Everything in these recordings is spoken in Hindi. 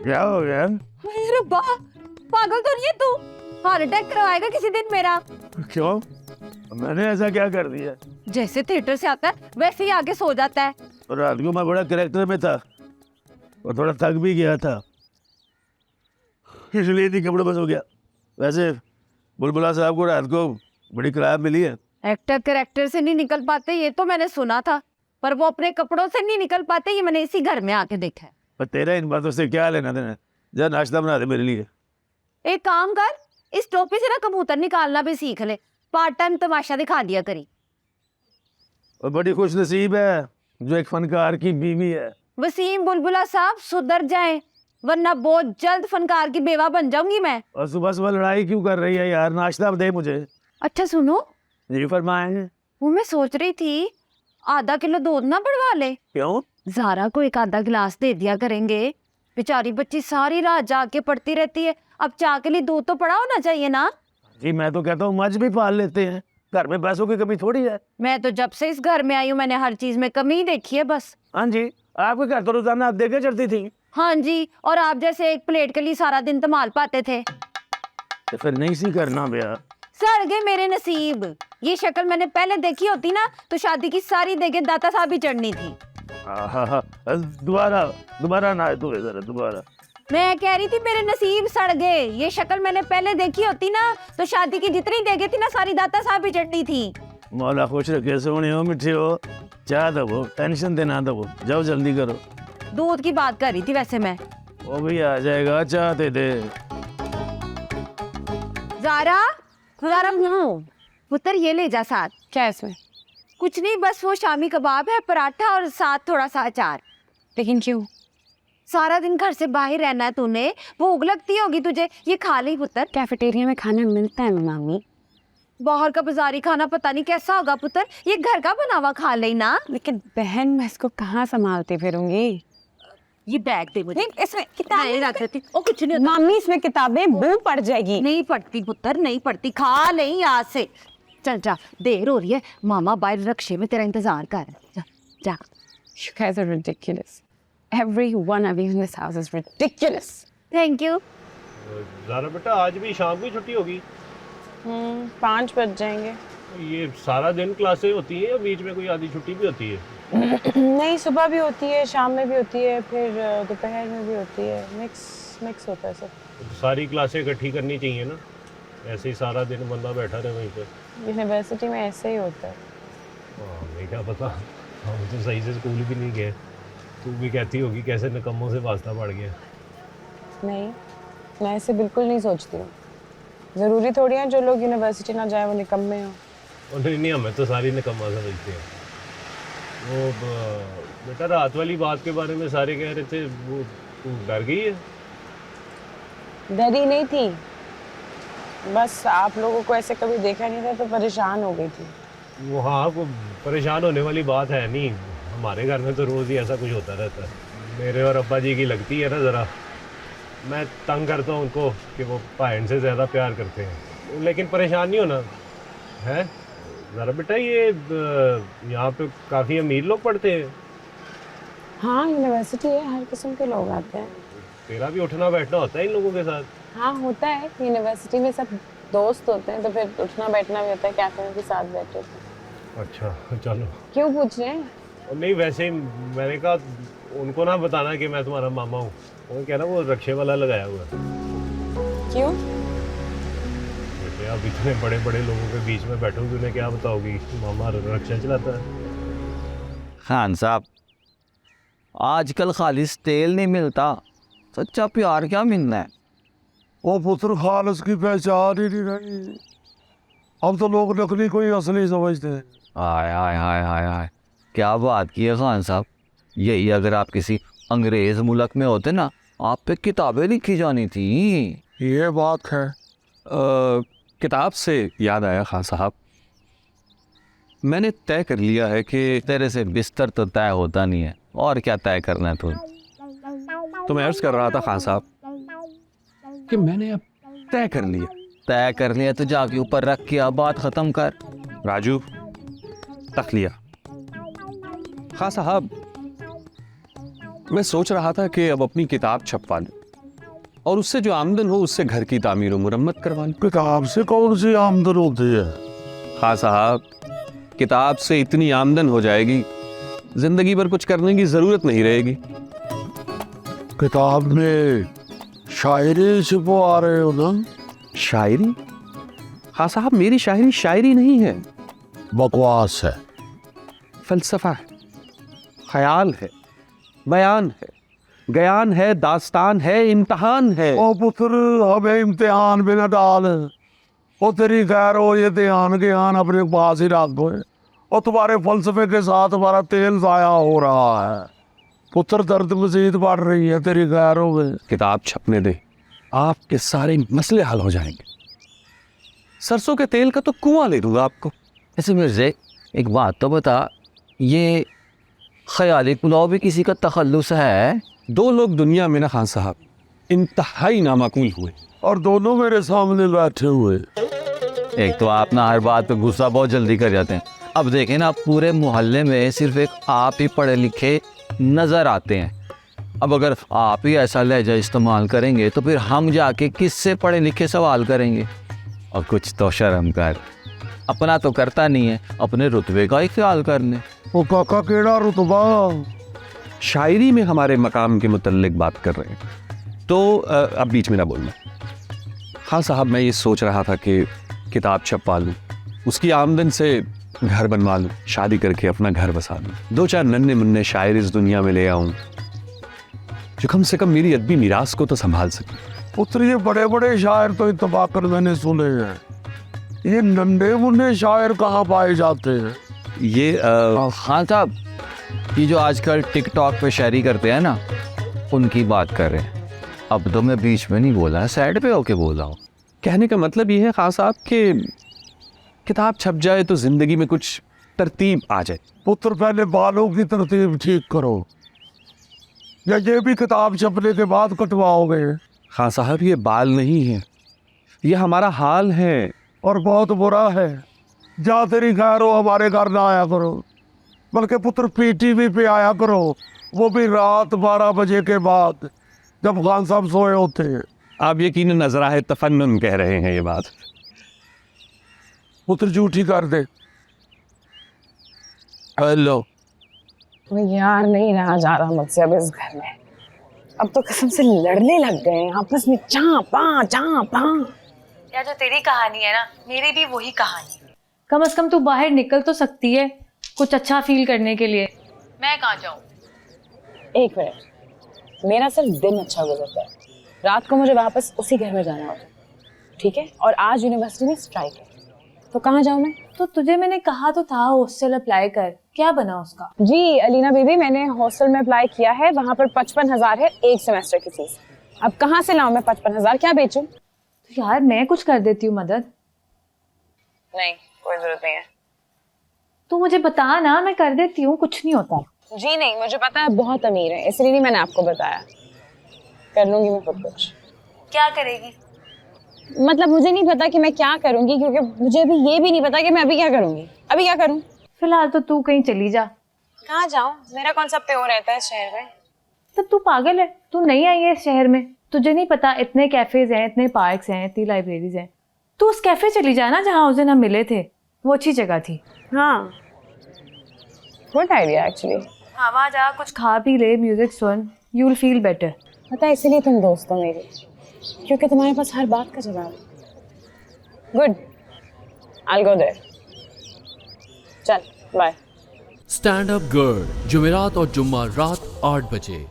क्या हो गया? अरे वाह, पागल तो नहीं है तू? हार्ट अटैक करवाएगा किसी दिन मेरा। क्यों? मैंने ऐसा क्या कर दिया? जैसे थिएटर से आता है वैसे ही आके सो जाता है। और रात को मैं बड़ा कैरेक्टर में था और थोड़ा थक भी गया था, इसलिए इतनी कपड़ों में सो गया। वैसे बुलबुला साहब को रात को बड़ी खराब मिली है। एक्टर कैरेक्टर से नहीं निकल पाते ये तो मैंने सुना था, पर वो अपने कपड़ों से नहीं निकल पाते ये मैंने इसी घर में आके देखा है। पर तेरा इन बातों से क्या लेना देना? जा नाश्ता बना दे मेरे लिए। एक काम कर, इस टोपी से ना कबूतर निकालना भी सीख ले, पार्ट टाइम तमाशा दिखा दिया करी। और बड़ी खुश नसीब है जो एक फनकार की बीवी है। वसीम बुलबुला साहब सुधर जाएं, वरना बहुत जल्द फनकार की बेवा बन जाऊंगी मैं। और सुबह सुबह लड़ाई क्यों कर रही है यार? नाश्ता दे मुझे। अच्छा सुनो, जी फरमाए। वो मैं सोच रही थी आधा किलो दूध ना बढ़वा ले। क्यों? ज़ारा को एक आधा गिलास दे दिया करेंगे, बेचारी बच्ची सारी रात जाके पढ़ती रहती है, अब चाह के लिए दूध तो पड़ा होना चाहिए ना। जी मैं तो कहता हूँ मझ भी पाल लेते हैं, घर में पैसों की कमी थोड़ी है। मैं तो जब से इस घर में आई हूँ मैंने हर चीज में कमी ही देखी है बस। हाँ जी, आपके घर तो रोजाना आप देखे चलती थी। हाँ जी, और आप जैसे एक प्लेट के लिए सारा दिन तमाल पाते थे। तो फिर नहीं सी करना भैया। सड़ गए मेरे नसीब, ये शक्ल मैंने पहले देखी होती ना तो शादी की सारी देगे दाता साहब ही चढ़नी थी। दोबारा दोबारा ना तू इधर दोबारा। मैं कह रही थी मेरे नसीब सड़ गए, ये शक्ल मैंने पहले देखी होती ना तो शादी की जितनी देगे थी ना सारी दाता साहब ही चढ़नी थी। मौला खुश रखे, सोने हो मिठे हो, चाह दबो, टेंशन देना दबो, जाओ जल्दी करो। दूध की बात कर रही थी वैसे मैं। वो भी आ जाएगा, चाह दे दे। ज़ारा पुत्र ये ले जा साथ। क्या है इसमें? कुछ नहीं, बस वो शामी कबाब है, पराठा और साथ थोड़ा सा अचार। लेकिन क्यों? सारा दिन घर से बाहर रहना है तूने, भूख लगती होगी तुझे, ये खा ले पुत्र। कैफेटेरिया में खाना मिलता है मामी। बाहर का बाजारी खाना पता नहीं कैसा होगा पुत्र, ये घर का बना हुआ खा ले ना। लेकिन बहन मैं इसको कहाँ संभालती फिरूंगी? ये बैग दे मुझे। इसमें किताबें रख देती। ओ कुछ नहीं होता। मामी इसमें किताबें बू पड़ जाएगी। नहीं पढ़ती पुत्र, नहीं पढ़ती, खा नहीं आज से। चल जा, देर हो रही है, मामा बाहर रक्शे में तेरा इंतजार कर रहे हैं। जा जा। You guys are ridiculous. Every one of you in this house is ridiculous. Thank you. Zara बेटा आज भी शाम की छुट्टी होगी? 5 बज जाएंगे। ये सारा दिन क्लासें होती हैं या बीच में कोई आधी छुट्टी भी होती है? नहीं, सुबह भी होती है, शाम में भी होती है, फिर दोपहर में भी होती है, मिक्स होता है सब। सारी क्लासें इकट्ठी करनी चाहिए ना, ऐसे ही सारा दिन बंदा बैठा रहे वहीं पे। यूनिवर्सिटी में ऐसे ही होता है। नहीं क्या पता, हम तो सही से स्कूल भी नहीं गए। तू भी कहती होगी कैसे निकम्मों से वास्ता पड़ गया। नहीं, मैं ऐसे बिल्कुल नहीं सोचती हूँ। ज़रूरी थोड़ी है जो लोग यूनिवर्सिटी ना जाए वो निकम्मे हों। और नहीं हमें तो सारी निकम्मा समझते हैं। वो बेटा रात वाली बात के बारे में सारे कह रहे थे, वो तू डर गई है? डरी नहीं थी, बस आप लोगों को ऐसे कभी देखा नहीं था तो परेशान हो गई थी। वो हाँ, वो परेशान होने वाली बात है नहीं, हमारे घर में तो रोज़ ही ऐसा कुछ होता रहता है। मेरे और अब्बा जी की लगती है ना ज़रा, मैं तंग करता हूँ उनको कि वो बहन से ज़्यादा प्यार करते हैं, लेकिन परेशान नहीं होना है। ज़रा बेटा ये यहाँ पे काफ़ी अमीर लोग पढ़ते हैं। हाँ, यूनिवर्सिटी है, हर किस्म के लोग आते हैं। तेरा भी उठना बैठना होता है इन लोगों के साथ? हाँ होता है, यूनिवर्सिटी में सब दोस्त होते हैं तो फिर उठना बैठना भी होता है, कैफे में भी साथ बैठे होते हैं। अच्छा चलो। क्यों पूछ रहे हैं? नहीं वैसे ही मैंने कहा उनको ना बताना कि मैं तुम्हारा मामा हूँ, वो कह रहा वो रक्षे वाला लगाया हुआ है। क्यों? बेटे अब इतने बड़े बड़े लोगों के बीच में बैठोगी, उन्हें क्या बताओगी मामा रक्षा चलाता है? खान साहब, आजकल खालिस तेल नहीं मिलता, सच्चा प्यार क्या मिलना है? वो पुत्र खालिस की पहचान ही नहीं रही, अब तो लोग नकली को ही असली समझते हैं। हाय हाय हाय हाय हाय, क्या बात की है खान साहब। यही अगर आप किसी अंग्रेज़ मुल्क में होते ना, आप पे किताबें लिखी जानी थी। ये बात है। किताब से याद आया खान साहब, मैंने तय कर लिया है कि तेरे से बिस्तर तो तय होता नहीं है, और क्या तय करना है तू? तो मैं अर्ज कर रहा था खान साहब कि मैंने अब तय कर लिया। तय कर लिया तो जाके ऊपर रख के अब बात ख़त्म कर। राजू, तक लिया। खान साहब, मैं सोच रहा था कि अब अपनी किताब छपवा लूं। और उससे जो आमदन हो उससे घर की तामीर और मुरम्मत करवा लूं। किताब से कौन सी आमदन होती है? हाँ साहब, किताब से इतनी आमदन हो जाएगी जिंदगी भर कुछ करने की जरूरत नहीं रहेगी। किताब में शायरी छुपवा रहे हो ना? शायरी? हाँ साहब, मेरी शायरी शायरी नहीं है, बकवास है। फलसफा है, ख्याल है, बयान है, गयान है, दास्तान है, इम्तिहान है। ओ पुत्र, हमें इम्तिहान में न डाल। ओ तेरी खैर हो, ये ध्यान ज्ञान अपने पास ही रख दो। और तुम्हारे फलसफे के साथ हमारा तेल जाया हो रहा है। पुत्र, दर्द मजीद बढ़ रही है, तेरी खैर हो गए। किताब छपने दे, आपके सारे मसले हल हो जाएंगे। सरसों के तेल का तो कुआं ले दूंगा आपको। ऐसे मिर्जे, एक बात तो बता, ये ख्याली पुलाव भी किसी का तखल्लुस है? 2 लोग दुनिया में ना खान साहब इंतहाई नामाकूल हुए, और दोनों मेरे सामने बैठे हुए। एक तो आप ना हर बात पे गुस्सा बहुत जल्दी कर जाते हैं। अब देखें ना, पूरे मोहल्ले में सिर्फ एक आप ही पढ़े लिखे नज़र आते हैं। अब अगर आप ही ऐसा लहजा इस्तेमाल करेंगे तो फिर हम जाके किससे पढ़े लिखे सवाल करेंगे? और कुछ तो शर्म कर, अपना तो करता नहीं है, अपने रुतबे का ही ख्याल करने। ओ काका, केड़ा रुतबा? शायरी में हमारे मकाम के मुतल्लिक बात कर रहे हैं तो अब बीच में ना बोलना। हाँ साहब, मैं ये सोच रहा था कि किताब छपवा लूँ, उसकी आमदन से घर बनवा लूँ, शादी करके अपना घर बसा लूँ, 2-4 नन्हे मुन्ने शायर इस दुनिया में ले आऊँ जो कम से कम मेरी अदबी मीरास को तो संभाल सके। पुत्र, ये बड़े बड़े शायर तो इत्तफाकन मैंने सुने हैं, ये नन्हे मुन्ने शायर कहाँ पाए जाते हैं? ये हाँ साहब, ये जो आजकल टिकटॉक पे शायरी करते हैं ना, उनकी बात कर रहे हैं। अब तो मैं बीच में नहीं बोला, साइड पे होके बोला हूँ। कहने का मतलब ये है खान साहब कि किताब छप जाए तो जिंदगी में कुछ तरतीब आ जाए। पुत्र, पहले बालों की तरतीब ठीक करो, या ये भी किताब छपने के बाद कटवाओगे? हाँ साहब, ये बाल नहीं है, ये हमारा हाल है। और बहुत बुरा है। जा तेरी खैर हो, हमारे घर ना आया करो, बल्कि पुत्र पीटीवी पे आया करो, वो भी रात 12 बजे के बाद, जब खान साहब सोए होते हैं। आप यकीनन नजराए तफन्नुन कह रहे हैं ये बात। पुत्र, झूठी कर दे। हेलो यार, नहीं रहा जा रहा मुझसे अब इस घर में। अब तो कसम से लड़ने लग गए हैं आपस में, चापा चापा। यार, जो तेरी कहानी है ना, मेरी भी वही कहानी है। कम से कम तू बाहर निकल तो सकती है कुछ अच्छा फील करने के लिए। मैं कहाँ जाऊँ? 1 मिनट, मेरा सिर्फ दिन अच्छा गुजरता है, रात को मुझे वापस उसी घर में जाना होता है, ठीक है? और आज यूनिवर्सिटी में स्ट्राइक है, तो कहाँ जाऊँ मैं? तो तुझे मैंने कहा तो था हॉस्टल अप्लाई कर, क्या बना उसका? जी अलीना बीबी, मैंने हॉस्टल में अप्लाई किया है, वहाँ पर 55,000 है 1 सेमेस्टर की फीस। अब कहाँ से लाऊं मैं 55,000, क्या बेचूं? तो यार, मैं कुछ कर देती हूँ मदद। नहीं, कोई जरूरत नहीं है। तू मुझे बता ना, मैं कर देती हूँ, कुछ नहीं होता। जी नहीं, मुझे पता है बहुत अमीर है, इसलिए नहीं मैंने आपको बताया। कर लूंगी मैं खुद कुछ। क्या करेगी? मतलब मुझे नहीं पता कि मैं क्या करूंगी, क्योंकि मुझे अभी ये भी नहीं पता कि मैं अभी क्या करूंगी। अभी क्या करूं? फिलहाल तो तू कहीं चली जा। कहाँ जाऊं? मेरा कौन सा प्योर रहता है शहर में? तो तू पागल है, तू नहीं आई है इस शहर में, तुझे नहीं पता इतने कैफेज हैं, इतने पार्क्स हैं, इतनी लाइब्रेरीज हैं। तू उस कैफे चली जा ना जहाँ उस दिन हम मिले थे, वो अच्छी जगह थी। हाँ, गुड आइडिया एक्चुअली। हाँ, वहाँ जा, कुछ खा पी ले, music soon, you will feel better. पता है, इसीलिए तुम दोस्त हो मेरी, क्योंकि तुम्हारे पास हर बात का जवाब है। Good, I will go there. चल, बाय। स्टैंड अप गर्ल, जुमेरात और जुम्मा रात 8 बजे।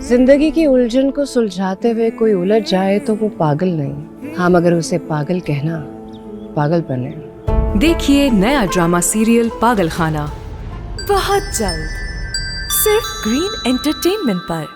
जिंदगी की उलझन को सुलझाते हुए कोई उलझ जाए तो वो पागल नहीं, हाँ मगर उसे पागल कहना पागलपन है। देखिए नया ड्रामा सीरियल पागल खाना बहुत जल्द, सिर्फ ग्रीन एंटरटेनमेंट पर।